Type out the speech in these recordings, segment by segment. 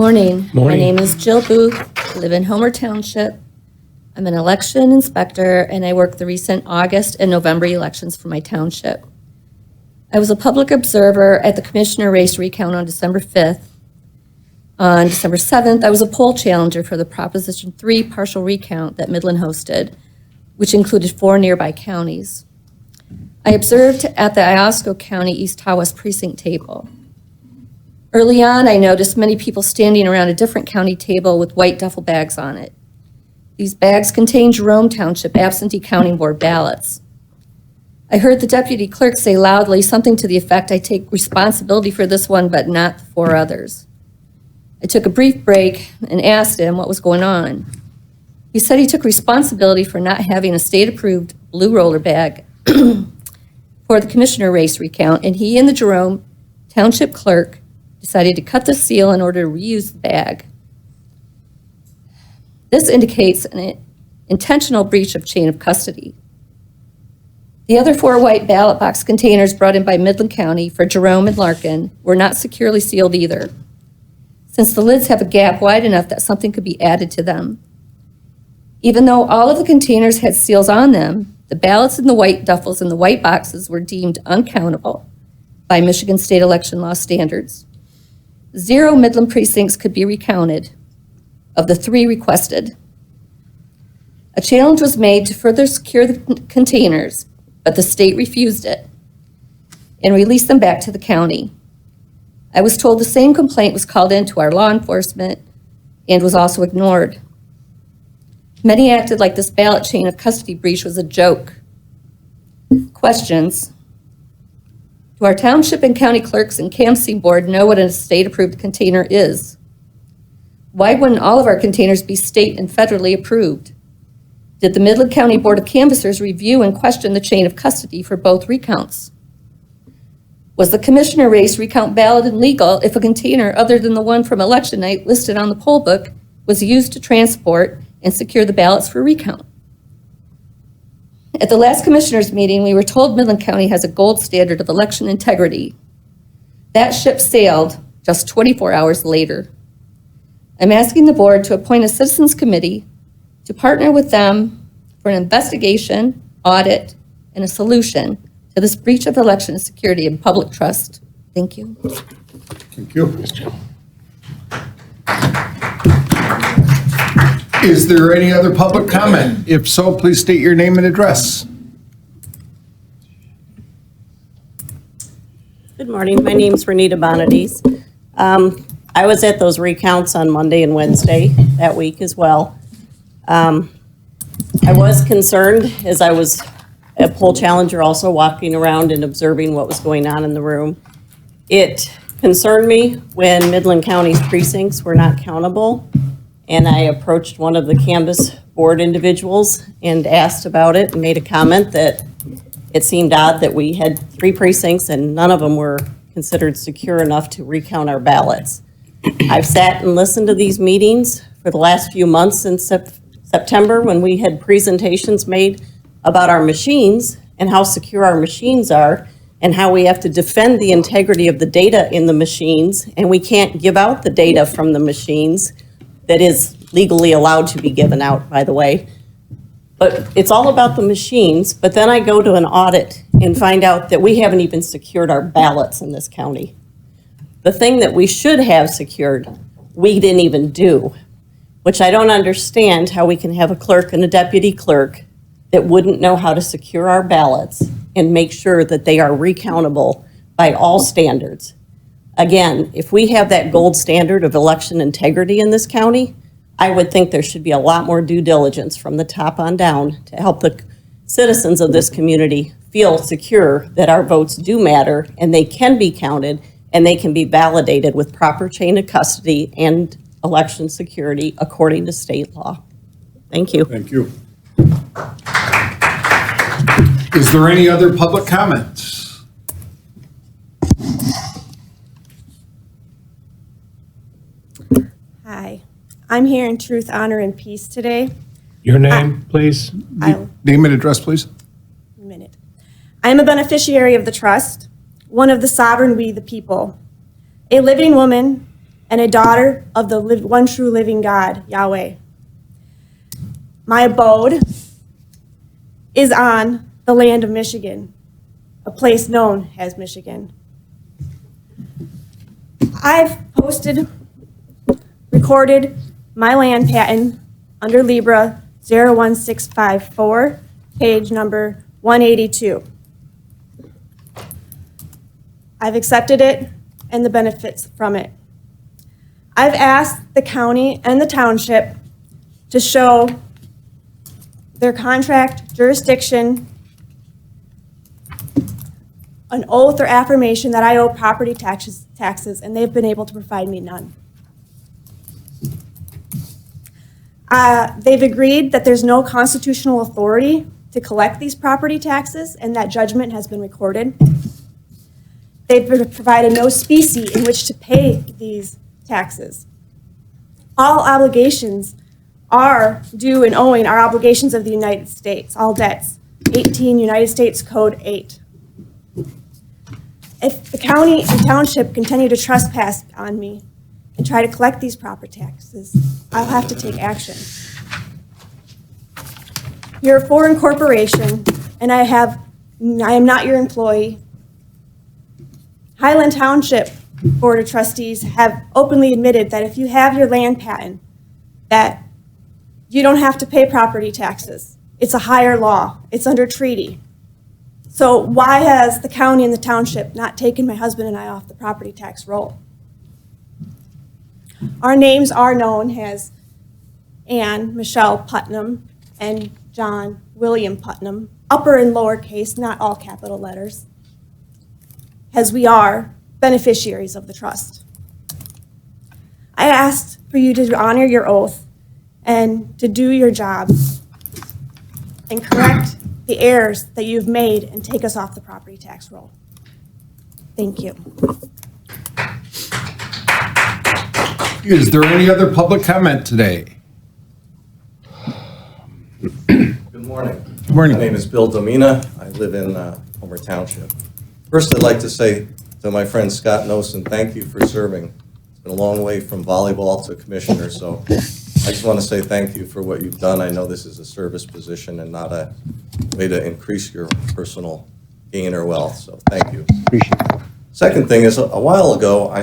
Morning. Morning. My name is Jill Booth. I live in Homer Township. I'm an election inspector, and I work the recent August and November elections for my township. I was a public observer at the commissioner race recount on December 5th. On December 7th, I was a poll challenger for the Proposition 3 partial recount that Midland hosted, which included 4 nearby counties. I observed at the Iosco County East Tawas precinct table. Early on, I noticed many people standing around a different county table with white duffel bags on it. These bags contained Jerome Township absentee counting board ballots. I heard the deputy clerk say loudly something to the effect, "I take responsibility for this one, but not the 4 others." I took a brief break and asked him what was going on. He said he took responsibility for not having a state-approved blue roller bag for the commissioner race recount, and he and the Jerome Township clerk decided to cut the seal in order to reuse the bag. This indicates an intentional breach of chain of custody. The other 4 white ballot box containers brought in by Midland County for Jerome and Larkin were not securely sealed either, since the lids have a gap wide enough that something could be added to them. Even though all of the containers had seals on them, the ballots in the white duffels and the white boxes were deemed uncountable by Michigan state election law standards. 0 Midland precincts could be recounted of the 3 requested. A challenge was made to further secure the containers, but the state refused it and released them back to the county. I was told the same complaint was called in to our law enforcement and was also ignored. Many acted like this ballot chain of custody breach was a joke. Questions. Do our township and county clerks and canvassing board know what a state-approved container is? Why wouldn't all of our containers be state and federally approved? Did the Midland County Board of Canvassers review and question the chain of custody for both recounts? Was the commissioner race recount valid and legal if a container other than the one from election night listed on the poll book was used to transport and secure the ballots for recount? At the last commissioners meeting, we were told Midland County has a gold standard of election integrity. That ship sailed just 24 hours later. I'm asking the board to appoint a citizens committee to partner with them for an investigation, audit, and a solution to this breach of election security and public trust. Thank you. Thank you. Is there any other public comment? If so, please state your name and address. Good morning. My name's Renita Bonadies. I was at those recounts on Monday and Wednesday that week as well. I was concerned as I was a poll challenger also walking around and observing what was going on in the room. It concerned me when Midland County's precincts were not countable, and I approached one of the canvass board individuals and asked about it and made a comment that it seemed odd that we had 3 precincts and none of them were considered secure enough to recount our ballots. I've sat and listened to these meetings for the last few months since September when we had presentations made about our machines and how secure our machines are and how we have to defend the integrity of the data in the machines, and we can't give out the data from the machines that is legally allowed to be given out, by the way. But it's all about the machines, but then I go to an audit and find out that we haven't even secured our ballots in this county. The thing that we should have secured, we didn't even do, which I don't understand how we can have a clerk and a deputy clerk that wouldn't know how to secure our ballots and make sure that they are recountable by all standards. Again, if we have that gold standard of election integrity in this county, I would think there should be a lot more due diligence from the top on down to help the citizens of this community feel secure that our votes do matter and they can be counted and they can be validated with proper chain of custody and election security according to state law. Thank you. Thank you. Is there any other public comments? Hi, I'm here in truth, honor, and peace today. Your name, please? Name and address, please. A minute. I am a beneficiary of the trust, one of the sovereign we the people, a living woman and a daughter of the one true living God, Yahweh. My abode is on the land of Michigan, a place known as Michigan. I've recorded my land patent under Libra 01654, page number 182. I've accepted it and the benefits from it. I've asked the county and the township to show their contract jurisdiction, an oath or affirmation that I owe property taxes, and they've been able to provide me none. They've agreed that there's no constitutional authority to collect these property taxes, and that judgment has been recorded. They've provided no specie in which to pay these taxes. All obligations are due and owing are obligations of the United States, all debts, 18 United States Code 8. If the county and township continue to trespass on me and try to collect these property taxes, I'll have to take action. You're a foreign corporation, and I am not your employee. Highland Township Board of Trustees have openly admitted that if you have your land patent, that you don't have to pay property taxes. It's a higher law. It's under treaty. So why has the county and the township not taken my husband and I off the property tax roll? Our names are known as Ann Michelle Putnam and John William Putnam, upper and lower case, not all capital letters, as we are beneficiaries of the trust. I asked for you to honor your oath and to do your job and correct the errors that you've made and take us off the property tax roll. Thank you. Is there any other public comment today? Good morning. Good morning. My name is Bill Domina. I live in Homer Township. First, I'd like to say to my friend Scott Nosen, thank you for serving. It's been a long way from volleyball to commissioner, so I just want to say thank you for what you've done. I know this is a service position and not a way to increase your personal gain or wealth, so thank you. Appreciate it. Second thing is, a while ago, I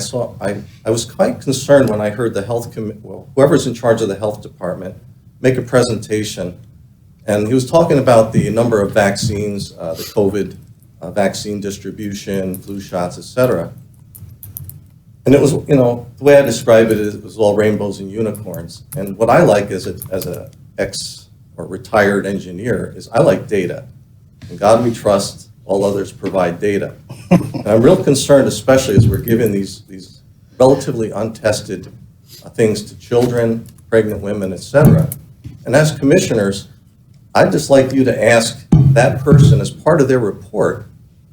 was quite concerned when I heard the whoever's in charge of the health department make a presentation, and he was talking about the number of vaccines, the COVID vaccine distribution, flu shots, et cetera. And it was, the way I describe it is it was all rainbows and unicorns. And what I like as a ex or retired engineer is I like data. In God we trust, all others provide data. And I'm real concerned, especially as we're giving these relatively untested things to children, pregnant women, et cetera. And as commissioners, I'd just like you to ask that person as part of their report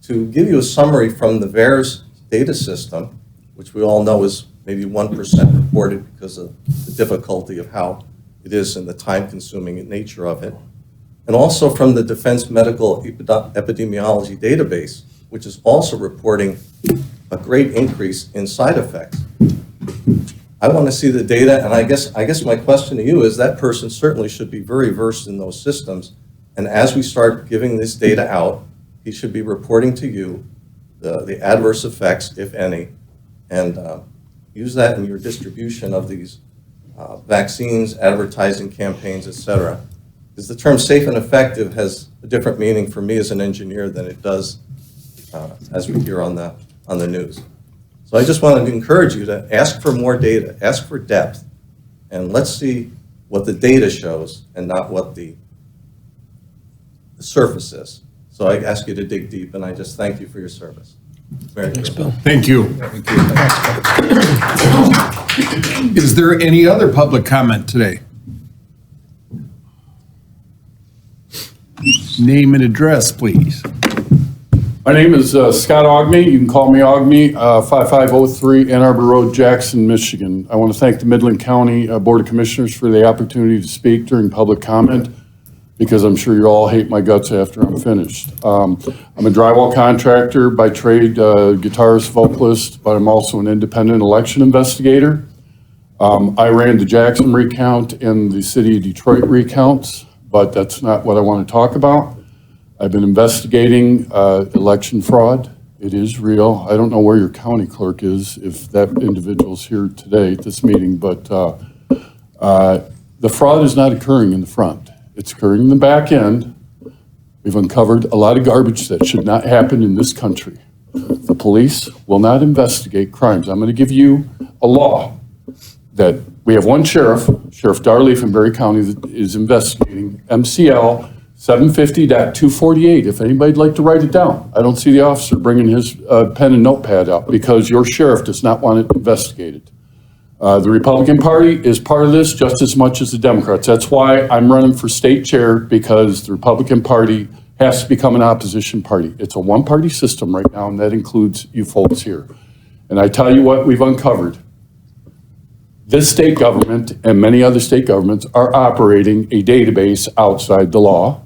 to give you a summary from the VAERS data system, which we all know is maybe 1% reported because of the difficulty of how it is and the time-consuming nature of it, and also from the Defense Medical Epidemiology Database, which is also reporting a great increase in side effects. I want to see the data, and I guess my question to you is that person certainly should be very versed in those systems, and as we start giving this data out, he should be reporting to you the adverse effects, if any, and use that in your distribution of these vaccines, advertising campaigns, et cetera. Because the term safe and effective has a different meaning for me as an engineer than it does as we hear on the news. So I just wanted to encourage you to ask for more data, ask for depth, and let's see what the data shows and not what the surface is. So I ask you to dig deep, and I just thank you for your service. Thanks, Bill. Thank you. Is there any other public comment today? Name and address, please. My name is Scott Ogme. You can call me Ogme, 5503 Ann Arbor Road, Jackson, Michigan. I want to thank the Midland County Board of Commissioners for the opportunity to speak during public comment, because I'm sure you all hate my guts after I'm finished. I'm a drywall contractor by trade, guitarist, vocalist, but I'm also an independent election investigator. I ran the Jackson recount and the city of Detroit recounts, but that's not what I want to talk about. I've been investigating election fraud. It is real. I don't know where your county clerk is, if that individual's here today at this meeting, but the fraud is not occurring in the front. It's occurring in the back end. We've uncovered a lot of garbage that should not happen in this country. The police will not investigate crimes. I'm going to give you a law that we have one sheriff, Sheriff Darley from Berry County, that is investigating MCL 750.248. If anybody'd like to write it down. I don't see the officer bringing his pen and notepad out because your sheriff does not want it investigated. The Republican Party is part of this just as much as the Democrats. That's why I'm running for state chair, because the Republican Party has to become an opposition party. It's a one-party system right now, and that includes you folks here. And I tell you what we've uncovered. This state government and many other state governments are operating a database outside the law.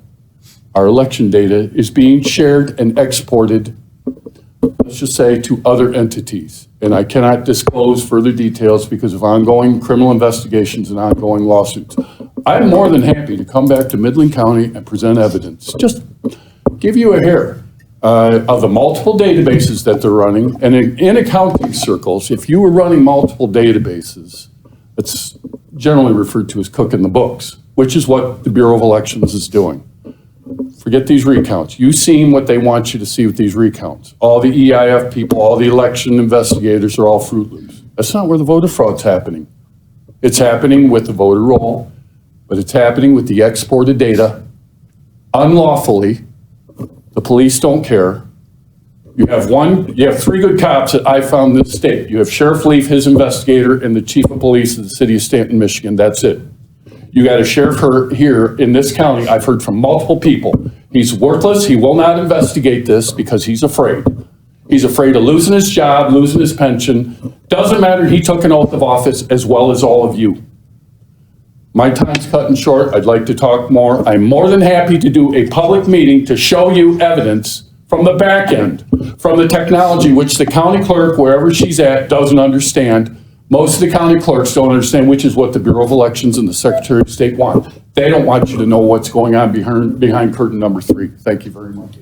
Our election data is being shared and exported, let's just say, to other entities. And I cannot disclose further details because of ongoing criminal investigations and ongoing lawsuits. I'm more than happy to come back to Midland County and present evidence. Just give you a hair of the multiple databases that they're running. And in accounting circles, if you were running multiple databases, it's generally referred to as cooking the books, which is what the Bureau of Elections is doing. Forget these recounts. You've seen what they want you to see with these recounts. All the EIF people, all the election investigators are all Fruit Loops. That's not where the voter fraud's happening. It's happening with the voter roll, but it's happening with the exported data unlawfully. The police don't care. You have three good cops that I found in this state. You have Sheriff Leaf, his investigator, and the chief of police of the city of Stanton, Michigan. That's it. You got a sheriff here in this county. I've heard from multiple people. He's worthless. He will not investigate this because he's afraid. He's afraid of losing his job, losing his pension. Doesn't matter. He took an oath of office as well as all of you. My time's cutting short. I'd like to talk more. I'm more than happy to do a public meeting to show you evidence from the back end, from the technology, which the county clerk, wherever she's at, doesn't understand. Most of the county clerks don't understand, which is what the Bureau of Elections and the Secretary of State want. They don't want you to know what's going on behind curtain number 3. Thank you very much.